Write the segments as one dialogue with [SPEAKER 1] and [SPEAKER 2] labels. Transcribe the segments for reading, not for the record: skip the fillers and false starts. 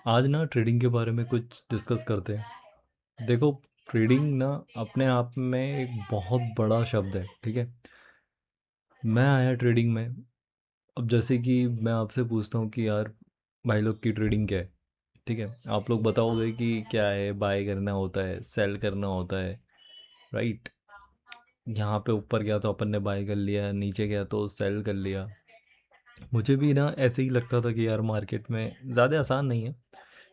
[SPEAKER 1] आज ना ट्रेडिंग के बारे में कुछ डिस्कस करते हैं। देखो, ट्रेडिंग ना अपने आप में एक बहुत बड़ा शब्द है, ठीक है। मैं आया ट्रेडिंग में। अब जैसे कि मैं आपसे पूछता हूँ कि यार भाई लोग की ट्रेडिंग क्या है, ठीक है। आप लोग बताओगे कि क्या है, बाय करना होता है, सेल करना होता है, राइट। यहाँ पे ऊपर गया तो अपन ने बाय कर लिया, नीचे गया तो सेल कर लिया। मुझे भी ना ऐसे ही लगता था कि यार मार्केट में ज़्यादा आसान नहीं है,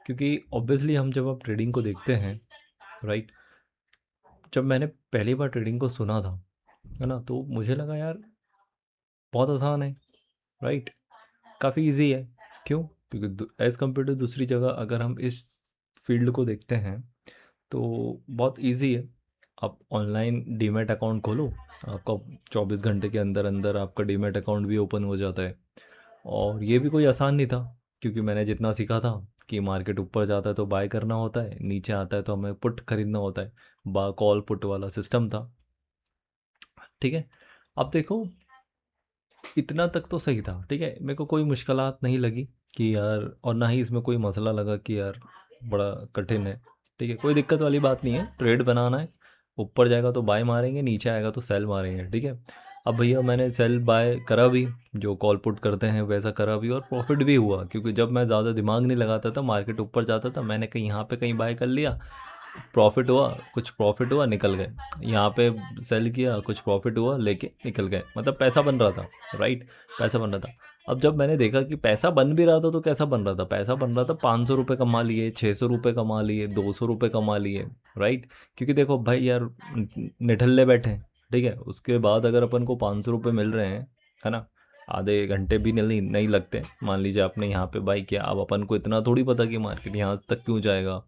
[SPEAKER 1] क्योंकि ऑब्वियसली हम जब आप ट्रेडिंग को देखते हैं, राइट। जब मैंने पहली बार ट्रेडिंग को सुना था, है ना, तो मुझे लगा यार बहुत आसान है, राइट। काफ़ी इजी है। क्यों? क्योंकि एज़ कम्पेयर टू दूसरी जगह अगर हम इस फील्ड को देखते हैं तो बहुत इजी है। आप ऑनलाइन डीमैट अकाउंट खोलो, आपका 24 घंटे के अंदर अंदर आपका डीमैट अकाउंट भी ओपन हो जाता है। और ये भी कोई आसान नहीं था, क्योंकि मैंने जितना सीखा था कि मार्केट ऊपर जाता है तो बाय करना होता है, नीचे आता है तो हमें पुट खरीदना होता है। बा कॉल पुट वाला सिस्टम था, ठीक है। अब देखो, इतना तक तो सही था, ठीक है। मेरे को कोई मुश्किलात नहीं लगी कि यार, और ना ही इसमें कोई मसला लगा कि यार बड़ा कठिन है, ठीक है। कोई दिक्कत वाली बात नहीं है, ट्रेड बनाना है। ऊपर जाएगा तो बाय मारेंगे, नीचे आएगा तो सेल मारेंगे, ठीक है। अब भैया मैंने सेल बाय करा भी, जो कॉल पुट करते हैं वैसा करा भी, और प्रॉफिट भी हुआ, क्योंकि जब मैं ज़्यादा दिमाग नहीं लगाता था, मार्केट ऊपर जाता था, मैंने कहीं यहाँ पे कहीं बाय कर लिया, प्रॉफिट हुआ, कुछ प्रॉफिट हुआ, निकल गए। यहाँ पे सेल किया, कुछ प्रॉफिट हुआ, लेके निकल गए, मतलब पैसा बन रहा था, राइट। पैसा बन रहा था। अब जब मैंने देखा कि पैसा बन भी रहा था, तो कैसा बन रहा था, पैसा बन रहा था, 500 रुपये कमा लिए, 600 रुपये कमा लिए, 200 रुपये कमा लिए, राइट। क्योंकि देखो भाई यार, निठल्ले बैठे हैं, ठीक है। उसके बाद अगर अपन को 500 रुपये मिल रहे हैं, है ना, आधे घंटे भी नहीं नहीं लगते। मान लीजिए आपने यहाँ पे बाई किया, अब अपन को इतना थोड़ी पता कि मार्केट यहाँ तक क्यों जाएगा,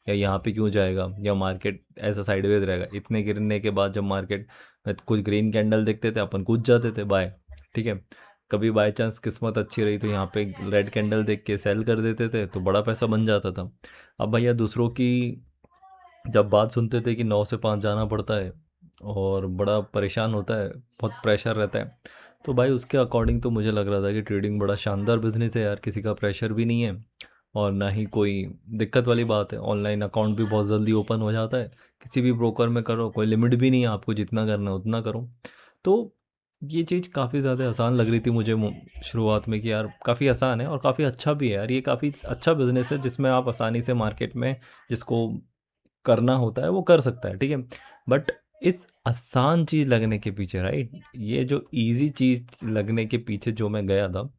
[SPEAKER 1] या यहाँ पे क्यों जाएगा, या मार्केट ऐसा साइडवेज रहेगा। इतने गिरने के बाद जब मार्केट में कुछ ग्रीन कैंडल देखते थे, अपन कूद जाते थे बाय, ठीक है। कभी बाय चांस किस्मत अच्छी रही तो यहाँ पे रेड कैंडल देख के सेल कर देते थे, तो बड़ा पैसा बन जाता था। अब भैया दूसरों की जब बात सुनते थे कि 9 से 5 जाना पड़ता है और बड़ा परेशान होता है, बहुत प्रेशर रहता है, तो भाई उसके अकॉर्डिंग तो मुझे लग रहा था कि ट्रेडिंग बड़ा शानदार बिजनेस है यार, किसी का प्रेशर भी नहीं है, और ना ही कोई दिक्कत वाली बात है। ऑनलाइन अकाउंट भी बहुत जल्दी ओपन हो जाता है, किसी भी ब्रोकर में करो, कोई लिमिट भी नहीं है, आपको जितना करना है उतना करो। तो ये चीज़ काफ़ी ज़्यादा आसान लग रही थी मुझे शुरुआत में, कि यार काफ़ी आसान है और काफ़ी अच्छा भी है यार, ये काफ़ी अच्छा बिजनेस है जिसमें आप आसानी से मार्केट में जिसको करना होता है वो कर सकता है, ठीक है। बट इस आसान चीज़ लगने के पीछे, राइट, ये जो इजी चीज़ लगने के पीछे जो मैं गया था,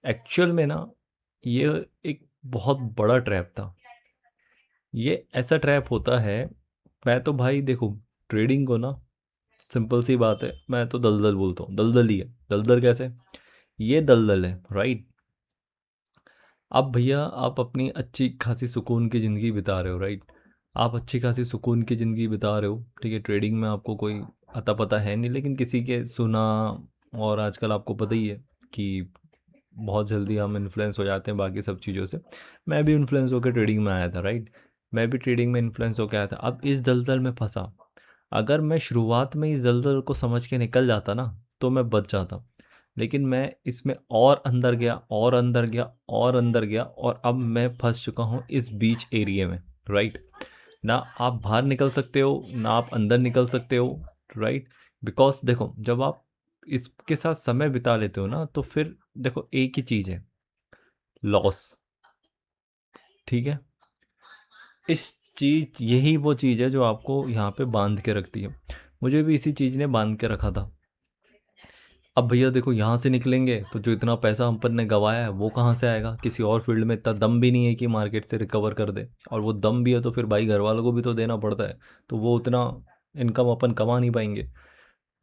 [SPEAKER 1] एक्चुअल में ना ये एक बहुत बड़ा ट्रैप था। ये ऐसा ट्रैप होता है, मैं तो भाई देखो, ट्रेडिंग को ना, सिंपल सी बात है, मैं तो दलदल बोलता हूँ, दलदल ही है। दलदल कैसे? ये दलदल है, राइट। अब भैया आप अपनी अच्छी खासी सुकून की ज़िंदगी बिता रहे हो, राइट। आप अच्छी खासी सुकून की ज़िंदगी बिता रहे हो, ठीक है। ट्रेडिंग में आपको कोई अता पता है नहीं, लेकिन किसी के सुना, और आजकल आपको पता ही है कि बहुत जल्दी हम इन्फ्लुएंस हो जाते हैं बाकी सब चीज़ों से। मैं भी इन्फ्लुएंस होकर ट्रेडिंग में आया था, राइट। मैं भी ट्रेडिंग में इन्फ्लुएंस होकर आया था। अब इस दलदल में फंसा, अगर मैं शुरुआत में इस दलदल को समझ के निकल जाता ना, तो मैं बच जाता। लेकिन मैं इसमें और अंदर गया, और अंदर गया, और अंदर गया, और अब मैं फंस चुका हूँ इस बीच एरिया में, राइट। ना आप बाहर निकल सकते हो, ना आप अंदर निकल सकते हो, राइट। बिकॉज देखो, जब आप इसके साथ समय बिता लेते हो ना, तो फिर देखो एक ही चीज़ है, लॉस, ठीक है। इस चीज़ यही वो चीज़ है जो आपको यहाँ पे बांध के रखती है। मुझे भी इसी चीज़ ने बांध के रखा था। अब भैया देखो, यहाँ से निकलेंगे तो जो इतना पैसा हम अपन ने गंवाया है वो कहाँ से आएगा? किसी और फील्ड में इतना दम भी नहीं है कि मार्केट से रिकवर कर दे, और वो दम भी है तो फिर भाई घर वालों को भी तो देना पड़ता है, तो वो उतना इनकम अपन कमा नहीं पाएंगे।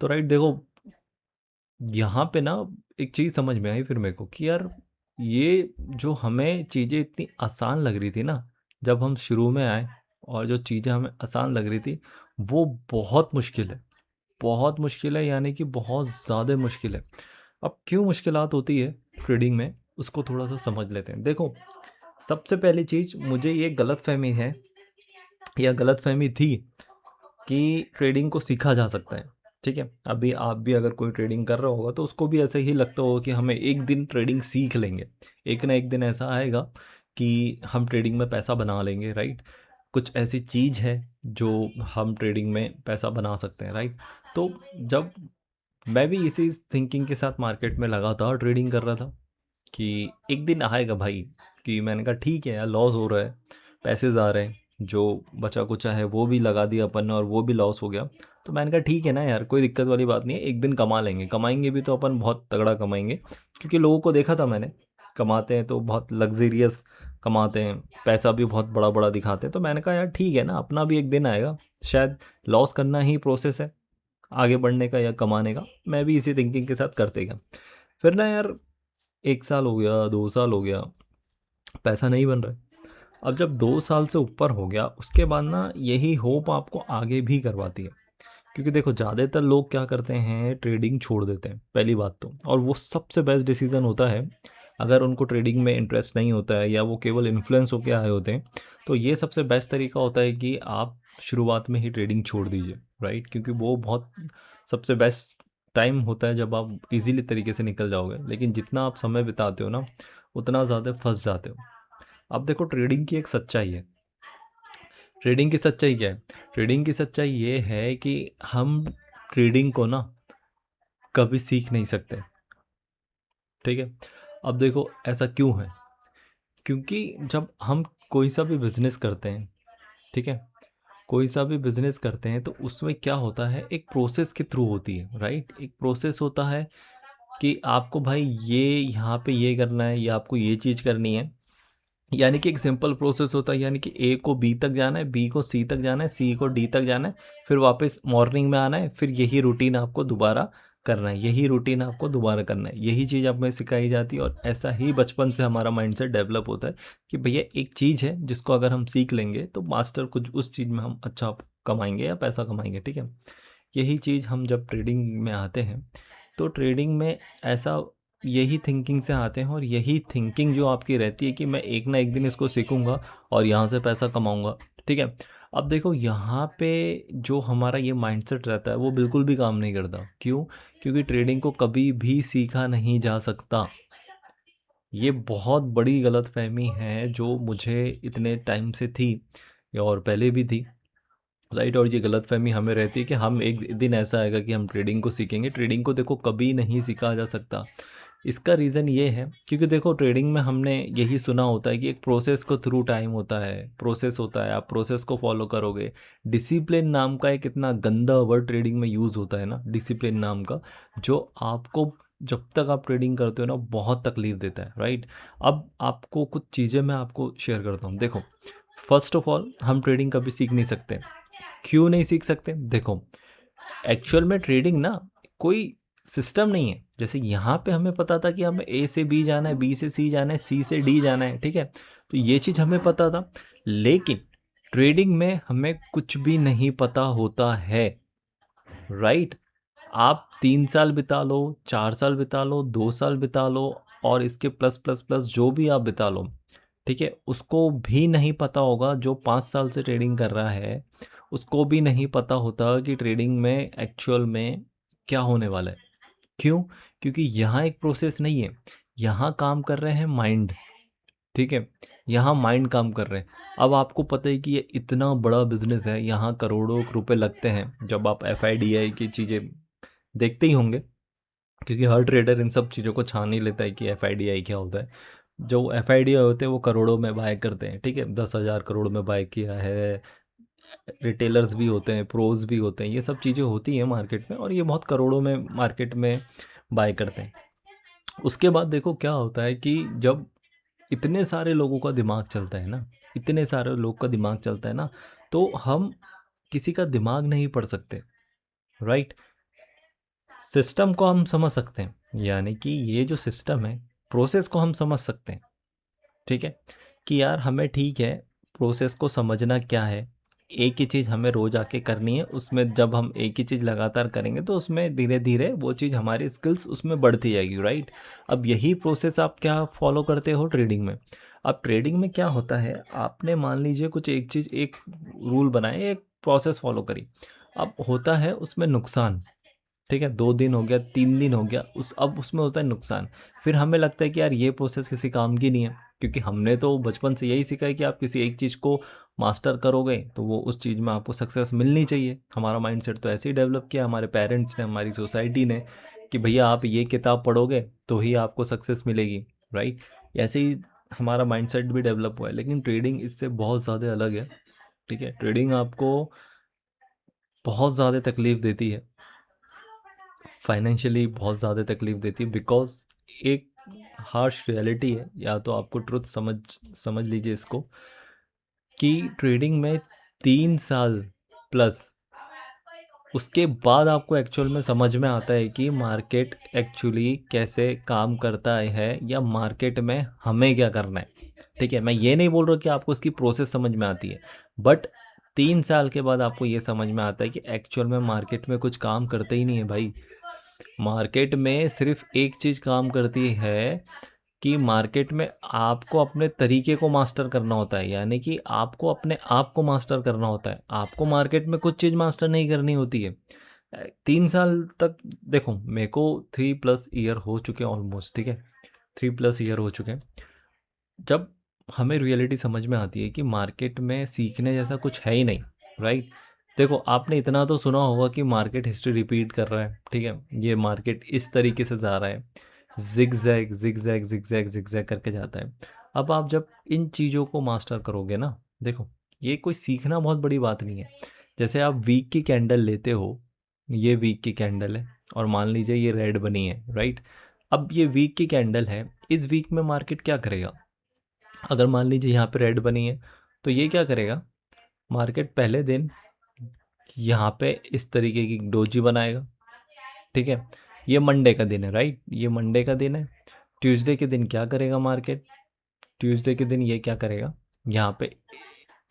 [SPEAKER 1] तो राइट, देखो, यहाँ पे ना एक चीज़ समझ में आई फिर मेरे को कि यार, ये जो हमें चीज़ें इतनी आसान लग रही थी ना, जब हम शुरू में आए, और जो चीज़ें हमें आसान लग रही थी, वो बहुत मुश्किल है। बहुत मुश्किल है, यानी कि बहुत ज़्यादा मुश्किल है। अब क्यों मुश्किलात होती है ट्रेडिंग में, उसको थोड़ा सा समझ लेते हैं। देखो, सबसे पहली चीज़, मुझे ये गलतफहमी है, या गलतफहमी थी, कि ट्रेडिंग को सीखा जा सकता है, ठीक है। अभी आप भी अगर कोई ट्रेडिंग कर रहा होगा तो उसको भी ऐसे ही लगता होगा कि हमें एक दिन ट्रेडिंग सीख लेंगे, एक ना एक दिन ऐसा आएगा कि हम ट्रेडिंग में पैसा बना लेंगे, राइट? कुछ ऐसी चीज़ है जो हम ट्रेडिंग में पैसा बना सकते हैं, राइट? तो जब मैं भी इसी थिंकिंग के साथ मार्केट में लगातार ट्रेडिंग कर रहा था कि एक दिन आएगा भाई, कि मैंने कहा ठीक है यार, लॉस हो रहा है, पैसे जा रहे हैं, जो बचा कुचा है वो भी लगा दिया अपन ने और वो भी लॉस हो गया। तो मैंने कहा ठीक है ना यार, कोई दिक्कत वाली बात नहीं है, एक दिन कमा लेंगे, कमाएंगे भी तो अपन बहुत तगड़ा कमाएंगे, क्योंकि लोगों को देखा था मैंने, कमाते हैं तो बहुत लग्जरियस कमाते हैं, पैसा भी बहुत बड़ा बड़ा दिखाते हैं। तो मैंने कहा यार ठीक है ना, अपना भी एक दिन आएगा, शायद लॉस करना ही प्रोसेस है आगे बढ़ने का या कमाने का। मैं भी इसी थिंकिंग के साथ करते गया। फिर ना यार, 1 साल हो गया, 2 साल हो गया, पैसा नहीं बन रहा है। अब जब 2 साल से ऊपर हो गया, उसके बाद ना यही होप आपको आगे भी करवाती है, क्योंकि देखो ज़्यादातर लोग क्या करते हैं, ट्रेडिंग छोड़ देते हैं पहली बात तो, और वो सबसे बेस्ट डिसीज़न होता है। अगर उनको ट्रेडिंग में इंटरेस्ट नहीं होता है या वो केवल इन्फ्लुएंस होकर आए होते हैं, तो ये सबसे बेस्ट तरीका होता है कि आप शुरुआत में ही ट्रेडिंग छोड़ दीजिए, राइट? क्योंकि वो बहुत सबसे बेस्ट टाइम होता है जब आप इजीली तरीके से निकल जाओगे, लेकिन जितना आप समय बिताते हो ना, उतना ज़्यादा फंस जाते हो। अब देखो, ट्रेडिंग की एक सच्चाई है। ट्रेडिंग की सच्चाई क्या है? ट्रेडिंग की सच्चाई ये है कि हम ट्रेडिंग को ना कभी सीख नहीं सकते, ठीक है? अब देखो ऐसा क्यों है? क्योंकि जब हम कोई सा भी बिजनेस करते हैं, ठीक है, कोई सा भी बिजनेस करते हैं, तो उसमें क्या होता है, एक प्रोसेस के थ्रू होती है, राइट? एक प्रोसेस होता है कि आपको भाई ये यहाँ पे ये करना है, या आपको ये चीज़ करनी है। यानी कि एक सिंपल प्रोसेस होता है, यानी कि ए को बी तक जाना है, बी को सी तक जाना है, सी को डी तक जाना है, फिर वापस मॉर्निंग में आना है, फिर यही रूटीन आपको दोबारा करना है, यही रूटीन आपको दोबारा करना है, यही चीज़ आप में सिखाई जाती है। और ऐसा ही बचपन से हमारा माइंडसेट डेवलप होता है कि भैया एक चीज़ है जिसको अगर हम सीख लेंगे तो मास्टर कुछ उस चीज़ में हम अच्छा कमाएंगे या पैसा कमाएंगे, ठीक है? यही चीज़ हम जब ट्रेडिंग में आते हैं, तो ट्रेडिंग में ऐसा यही थिंकिंग से आते हैं, और यही थिंकिंग जो आपकी रहती है कि मैं एक ना एक दिन इसको सीखूंगा और यहाँ से पैसा कमाऊंगा, ठीक है? अब देखो यहाँ पे जो हमारा ये माइंडसेट रहता है वो बिल्कुल भी काम नहीं करता। क्यों? क्योंकि ट्रेडिंग को कभी भी सीखा नहीं जा सकता। ये बहुत बड़ी गलतफहमी है जो मुझे इतने टाइम से थी और पहले भी थी, राइट? और ये गलतफहमी हमें रहती है कि हम एक दिन ऐसा आएगा कि हम ट्रेडिंग को सीखेंगे। ट्रेडिंग को देखो कभी नहीं सीखा जा सकता। इसका रीज़न ये है क्योंकि देखो, ट्रेडिंग में हमने यही सुना होता है कि एक प्रोसेस को थ्रू टाइम होता है, प्रोसेस होता है, आप प्रोसेस को फॉलो करोगे। डिसिप्लिन नाम का एक इतना गंदा वर्ड ट्रेडिंग में यूज़ होता है ना, डिसिप्लिन नाम का, जो आपको जब तक आप ट्रेडिंग करते हो ना बहुत तकलीफ देता है, राइट? अब आपको कुछ चीज़ें मैं आपको शेयर करता हूँ। देखो, फर्स्ट ऑफ ऑल हम ट्रेडिंग कभी सीख नहीं सकते। क्यों नहीं सीख सकते? देखो, एक्चुअल में ट्रेडिंग ना कोई सिस्टम नहीं है। जैसे यहाँ पे हमें पता था कि हमें ए से बी जाना है, बी से सी जाना है, सी से डी जाना है, ठीक है? तो ये चीज़ हमें पता था। लेकिन ट्रेडिंग में हमें कुछ भी नहीं पता होता है, राइट? आप 3 साल बिता लो, 4 साल बिता लो, 2 साल बिता लो, और इसके प्लस प्लस प्लस जो भी आप बिता लो, ठीक है, उसको भी नहीं पता होगा। जो 5 साल से ट्रेडिंग कर रहा है उसको भी नहीं पता होता कि ट्रेडिंग में एक्चुअल में क्या होने वाला है। क्यों? क्योंकि यहाँ एक प्रोसेस नहीं है, यहाँ काम कर रहे हैं माइंड, ठीक है? यहाँ माइंड काम कर रहे हैं। अब आपको पता है कि ये इतना बड़ा बिजनेस है, यहाँ करोड़ों रुपए लगते हैं। जब आप FIDI की चीज़ें देखते ही होंगे, क्योंकि हर ट्रेडर इन सब चीज़ों को छान ही लेता है कि FIDI क्या होता है। जो FIDI होते हैं वो करोड़ों में बाय करते हैं, ठीक है? 10,000 करोड़ में बाय किया है। रिटेलर्स भी होते हैं, प्रोज भी होते हैं, ये सब चीज़ें होती हैं मार्केट में, और ये बहुत करोड़ों में मार्केट में बाय करते हैं। उसके बाद देखो क्या होता है कि जब इतने सारे लोगों का दिमाग चलता है ना, इतने सारे लोग का दिमाग चलता है ना, तो हम किसी का दिमाग नहीं पढ़ सकते, राइट? सिस्टम को हम समझ सकते हैं, यानी कि ये जो सिस्टम है, प्रोसेस को हम समझ सकते हैं, ठीक है? कि यार हमें, ठीक है, प्रोसेस को समझना क्या है, एक ही चीज़ हमें रोज़ आके करनी है, उसमें जब हम एक ही चीज़ लगातार करेंगे तो उसमें धीरे धीरे वो चीज़, हमारी स्किल्स उसमें बढ़ती जाएगी, राइट? अब यही प्रोसेस आप क्या फॉलो करते हो ट्रेडिंग में? अब ट्रेडिंग में क्या होता है, आपने मान लीजिए कुछ एक चीज़, एक रूल बनाए, एक प्रोसेस फॉलो करी, अब होता है उसमें नुकसान, ठीक है, 2 दिन हो गया, 3 दिन हो गया, अब उसमें होता है नुकसान। फिर हमें लगता है कि यार ये प्रोसेस किसी काम की नहीं है, क्योंकि हमने तो बचपन से यही सीखा है कि आप किसी एक चीज़ को मास्टर करोगे तो वो उस चीज़ में आपको सक्सेस मिलनी चाहिए। हमारा माइंडसेट तो ऐसे ही डेवलप किया हमारे पेरेंट्स ने, हमारी सोसाइटी ने, कि भैया आप ये किताब पढ़ोगे तो ही आपको सक्सेस मिलेगी, राइट? ऐसे ही हमारा माइंडसेट भी डेवलप हुआ है। लेकिन ट्रेडिंग इससे बहुत ज़्यादा अलग है, ठीक है? ट्रेडिंग आपको बहुत ज़्यादा तकलीफ़ देती है, फाइनेंशियली बहुत ज़्यादा तकलीफ़ देती है, बिकॉज़ एक हार्श रियलिटी है, या तो आपको ट्रुथ समझ लीजिए इसको, कि ट्रेडिंग में 3 साल प्लस उसके बाद आपको एक्चुअल में समझ में आता है कि मार्केट एक्चुअली कैसे काम करता है, या मार्केट में हमें क्या करना है। ठीक है, मैं ये नहीं बोल रहा कि आपको इसकी प्रोसेस समझ में आती है, बट 3 साल के बाद आपको ये समझ में आता है कि एक्चुअल में मार्केट में कुछ काम करते ही नहीं है भाई। मार्केट में सिर्फ एक चीज़ काम करती है, कि मार्केट में आपको अपने तरीके को मास्टर करना होता है, यानी कि आपको अपने आप को मास्टर करना होता है। आपको मार्केट में कुछ चीज़ मास्टर नहीं करनी होती है। 3 साल तक देखो, मेरे को 3+ ईयर हो चुके हैं ऑलमोस्ट, ठीक है? 3+ ईयर हो चुके हैं। जब हमें रियलिटी समझ में आती है कि मार्केट में सीखने जैसा कुछ है ही नहीं, राइट? देखो, आपने इतना तो सुना होगा कि मार्केट हिस्ट्री रिपीट कर रहा है, ठीक है? ये मार्केट इस तरीके से जा रहा है, ज़िगज़ैग ज़िगज़ैग ज़िगज़ैग ज़िगज़ैग करके जाता है। अब आप जब इन चीज़ों को मास्टर करोगे ना, देखो, ये कोई सीखना बहुत बड़ी बात नहीं है। जैसे आप वीक की कैंडल लेते हो, ये वीक की कैंडल है और मान लीजिए ये रेड बनी है, राइट? अब ये वीक की कैंडल है, इस वीक में मार्केट क्या करेगा? अगर मान लीजिए यहाँ पे रेड बनी है, तो ये क्या करेगा? मार्केट पहले दिन यहाँ पे इस तरीके की डोजी बनाएगा, ठीक है? ये मंडे का दिन है, राइट? ये मंडे का दिन है। ट्यूसडे के दिन क्या करेगा मार्केट? ट्यूसडे के दिन ये क्या करेगा? यहाँ पे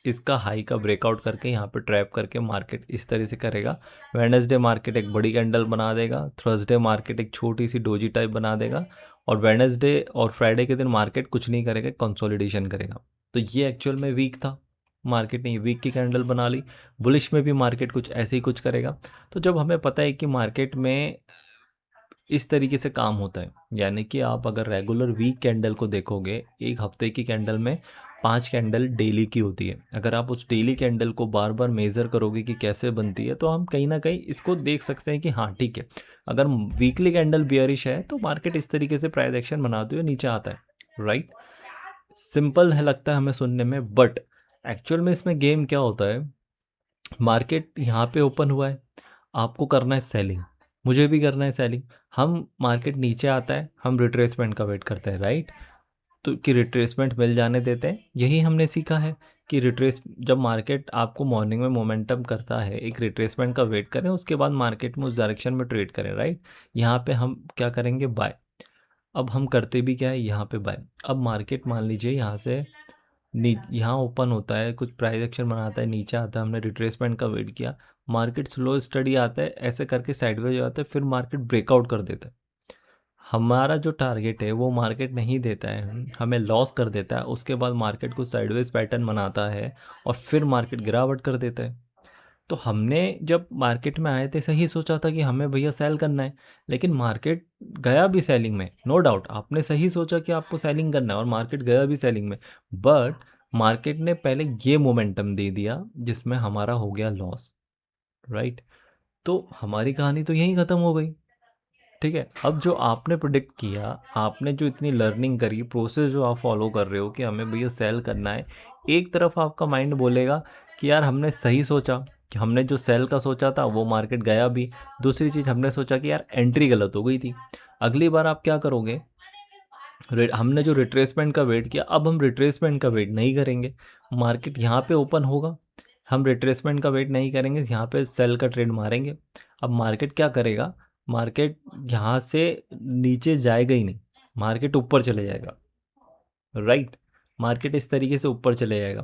[SPEAKER 1] इसका हाई का ब्रेकआउट करके यहाँ पे ट्रैप करके मार्केट इस तरह से करेगा। वेडनेसडे मार्केट एक बड़ी कैंडल बना देगा, थर्सडे मार्केट एक छोटी सी डोजी टाइप बना देगा, और वेडनेसडे और फ्राइडे के दिन मार्केट कुछ नहीं करेगा, कंसोलिडेशन करेगा। तो ये एक्चुअल में वीक था, मार्केट ने वीक की कैंडल बना ली। बुलिश में भी मार्केट कुछ ऐसे ही कुछ करेगा। तो जब हमें पता है कि मार्केट में इस तरीके से काम होता है, यानी कि आप अगर रेगुलर वीक कैंडल को देखोगे, एक हफ्ते की कैंडल में 5 कैंडल डेली की होती है। अगर आप उस डेली कैंडल को बार बार मेज़र करोगे कि कैसे बनती है, तो हम कहीं ना कहीं इसको देख सकते हैं कि हाँ ठीक है, अगर वीकली कैंडल बियरिश है तो मार्केट इस तरीके से प्राइस एक्शन बनाते हुए नीचे आता है, राइट? सिंपल है लगता है हमें सुनने में, बट एक्चुअल में इसमें गेम क्या होता है? मार्केट यहाँ पे ओपन हुआ है, आपको करना है सेलिंग, मुझे भी करना है सेलिंग। हम मार्केट नीचे आता है, हम रिट्रेसमेंट का वेट करते हैं, राइट? तो कि रिट्रेसमेंट मिल जाने देते हैं, यही हमने सीखा है कि रिट्रेस जब मार्केट आपको मॉर्निंग में मोमेंटम करता है, एक रिट्रेसमेंट का वेट करें, उसके बाद मार्केट में उस डायरेक्शन में ट्रेड करें, राइट? यहाँ पे हम क्या करेंगे? बाय। अब हम करते भी क्या है? यहाँ पे बाय। अब मार्केट मान लीजिए यहाँ से यहाँ ओपन होता है, कुछ प्राइस एक्शन बनाता है, नीचे आता है, हमने रिट्रेसमेंट का वेट किया, मार्केट स्लो स्टडी आता है, ऐसे करके साइडवेज आता है, फिर मार्केट ब्रेकआउट कर देता है। हमारा जो टारगेट है वो मार्केट नहीं देता है, हमें लॉस कर देता है। उसके बाद मार्केट को साइडवेज पैटर्न बनाता है और फिर मार्केट गिरावट कर देता है। तो हमने जब मार्केट में आए थे सही सोचा था कि हमें भैया सेल करना है, लेकिन मार्केट गया भी सेलिंग में, नो डाउट आपने सही सोचा कि आपको सेलिंग करना है और मार्केट गया भी सेलिंग में, बट मार्केट ने पहले ये मोमेंटम दे दिया जिसमें हमारा हो गया लॉस, राइट? तो हमारी कहानी तो यहीं ख़त्म हो गई, ठीक है? अब जो आपने प्रिडिक्ट किया, आपने जो इतनी लर्निंग करी, प्रोसेस जो आप फॉलो कर रहे हो कि हमें भैया सेल करना है, एक तरफ आपका माइंड बोलेगा कि यार हमने सही सोचा, कि हमने जो सेल का सोचा था वो मार्केट गया भी। दूसरी चीज़ हमने सोचा कि यार एंट्री गलत हो गई थी। अगली बार आप क्या करोगे? हमने जो रिट्रेसमेंट का वेट किया, अब हम रिट्रेसमेंट का वेट नहीं करेंगे। मार्केट यहाँ पे ओपन होगा, हम रिट्रेसमेंट का वेट नहीं करेंगे, यहाँ पे सेल का ट्रेड मारेंगे। अब मार्केट क्या करेगा? मार्केट यहाँ से नीचे जाएगा ही नहीं, मार्केट ऊपर चले जाएगा, राइट? मार्केट इस तरीके से ऊपर चले जाएगा।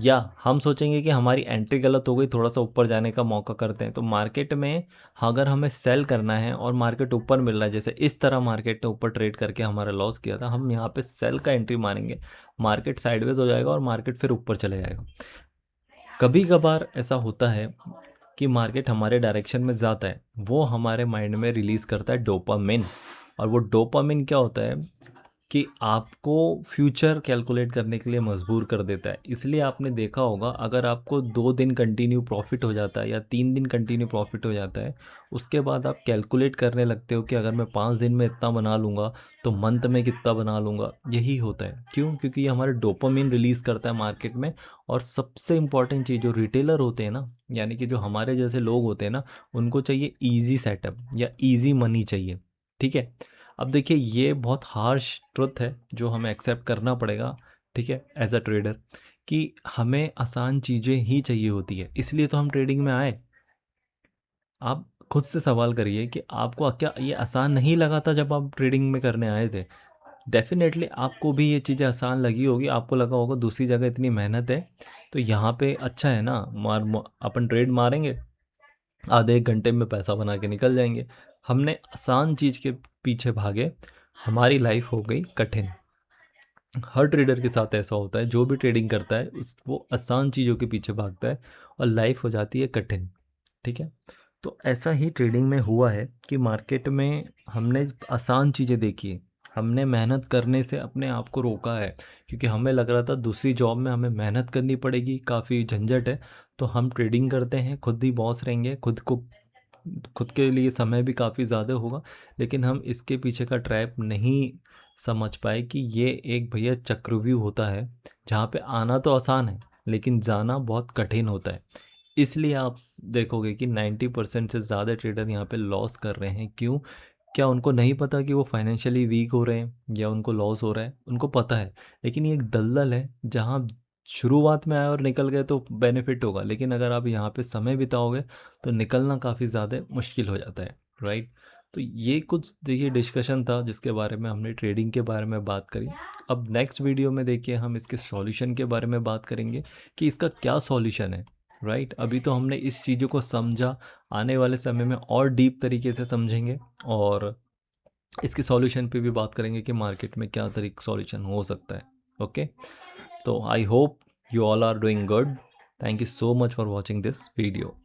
[SPEAKER 1] या हम सोचेंगे कि हमारी एंट्री गलत हो गई, थोड़ा सा ऊपर जाने का मौका करते हैं। तो मार्केट में अगर हमें सेल करना है और मार्केट ऊपर मिल रहा है, जैसे इस तरह मार्केट ने ऊपर ट्रेड करके हमारा लॉस किया था, हम यहाँ पे सेल का एंट्री मारेंगे, मार्केट साइडवेज हो जाएगा और मार्केट फिर ऊपर चले जाएगा। कभी कभार ऐसा होता है कि मार्केट हमारे डायरेक्शन में जाता है, वो हमारे माइंड में रिलीज़ करता है डोपामिन। और वो डोपामिन क्या होता है कि आपको फ्यूचर कैलकुलेट करने के लिए मजबूर कर देता है। इसलिए आपने देखा होगा, अगर आपको 2 दिन कंटिन्यू प्रॉफिट हो जाता है या 3 दिन कंटिन्यू प्रॉफिट हो जाता है, उसके बाद आप कैलकुलेट करने लगते हो कि अगर मैं 5 दिन में इतना बना लूँगा तो मंथ में कितना बना लूँगा। यही होता है, क्यों? क्योंकि ये हमारे डोपामिन रिलीज़ करता है मार्केट में। और सबसे इम्पॉर्टेंट चीज़, जो रिटेलर होते हैं ना, यानी कि जो हमारे जैसे लोग होते हैं ना, उनको चाहिए ईजी सेटअप या ईजी मनी चाहिए। ठीक है। अब देखिए, ये बहुत हार्श ट्रुथ है जो हमें एक्सेप्ट करना पड़ेगा, ठीक है, एज अ ट्रेडर, कि हमें आसान चीज़ें ही चाहिए होती है। इसलिए तो हम ट्रेडिंग में आए। आप खुद से सवाल करिए कि आपको क्या ये आसान नहीं लगा था जब आप ट्रेडिंग में करने आए थे? डेफिनेटली आपको भी ये चीज़ें आसान लगी होगी, आपको लगा होगा दूसरी जगह इतनी मेहनत है, तो यहाँ पे अच्छा है ना, अपन ट्रेड मारेंगे, आधे 1 घंटे में पैसा बना के निकल जाएंगे। हमने आसान चीज़ के पीछे भागे, हमारी लाइफ हो गई कठिन। हर ट्रेडर के साथ ऐसा होता है, जो भी ट्रेडिंग करता है उस वो आसान चीज़ों के पीछे भागता है और लाइफ हो जाती है कठिन। ठीक है। तो ऐसा ही ट्रेडिंग में हुआ है कि मार्केट में हमने आसान चीज़ें देखी, हमने मेहनत करने से अपने आप को रोका है, क्योंकि हमें लग रहा था दूसरी जॉब में हमें मेहनत करनी पड़ेगी, काफ़ी झंझट है। तो हम ट्रेडिंग करते हैं, खुद ही बॉस रहेंगे, खुद के लिए समय भी काफ़ी ज़्यादा होगा। लेकिन हम इसके पीछे का ट्रैप नहीं समझ पाए कि ये एक भैया चक्रव्यूह होता है, जहाँ पे आना तो आसान है लेकिन जाना बहुत कठिन होता है। इसलिए आप देखोगे कि 90% से ज़्यादा ट्रेडर यहाँ पे लॉस कर रहे हैं। क्यों? क्या उनको नहीं पता कि वो फाइनेंशियली वीक हो रहे हैं या उनको लॉस हो रहा है? उनको पता है, लेकिन ये एक दलदल है जहाँ शुरुआत में आए और निकल गए तो बेनिफिट होगा, लेकिन अगर आप यहाँ पे समय बिताओगे तो निकलना काफ़ी ज़्यादा मुश्किल हो जाता है, राइट? तो ये कुछ देखिए डिस्कशन था जिसके बारे में हमने ट्रेडिंग के बारे में बात करी। अब नेक्स्ट वीडियो में देखिए हम इसके सॉल्यूशन के बारे में बात करेंगे कि इसका क्या सॉल्यूशन है, राइट? अभी तो हमने इस चीज़ों को समझा, आने वाले समय में और डीप तरीके से समझेंगे और इसके सॉल्यूशन पे भी बात करेंगे कि मार्केट में क्या तरीके सॉल्यूशन हो सकता है। ओके, तो I hope you all are doing good. Thank you so much for watching this video.